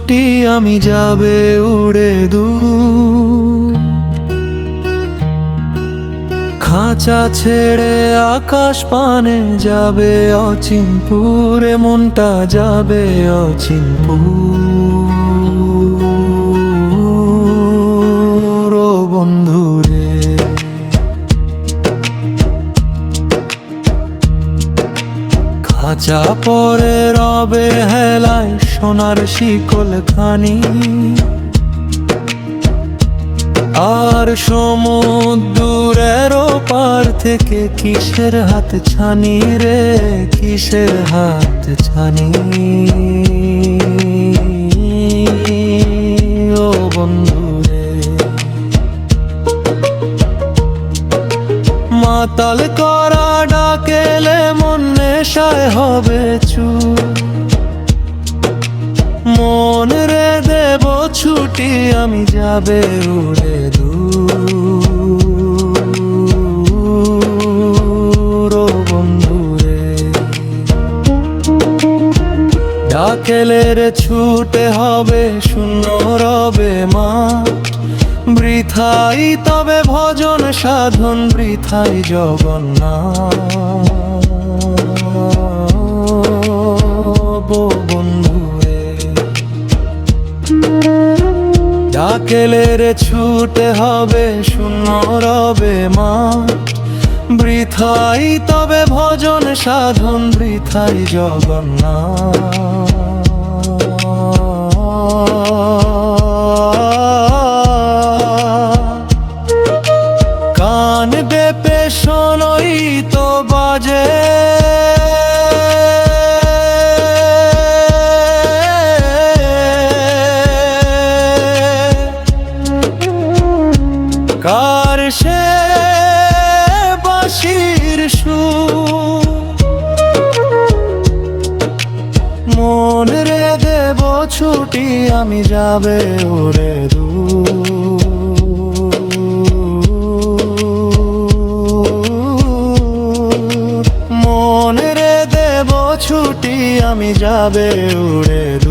ছুটি আমি যাবে উড়ে দূর। খাঁচা ছেড়ে আকাশ পানে যাবে অচিনপুরে, মনটা যাবে অচিনপুর। ও বন্ধুরে, খাঁচা পরে রবে হেলায় সোনার শিকল খানি, আর সমুদ্রের পার থেকে কিসের হাত ছানি রে, কিসের হাত ছানি। ও বন্ধুরে, মাতাল করা ডাকেলে মন নেশায় হবে চুপ। মন রে দেব ছুটি আমি যাবে উড়ে দূর। ও বন্ধুরে, ডাকেলে রে ছুটে হবে, শূন্য রবে মা। বৃথাই তবে ভজন সাধন, বৃথাই জগন্নাথ। বন্ধুরে, ডাকেলে রে ছুটে হবে, শূন্য রবে মা। বৃথাই তবে ভজন সাধন, বৃথাই জগন্নাথ। কান বেপে শোনই তো বাজে, কার সে বাঁশির সুর। মন রে দেব ছুটি আমি যাবে উড়ে দূর। মন রে দেব ছুটি আমি যাবে উড়ে দূর।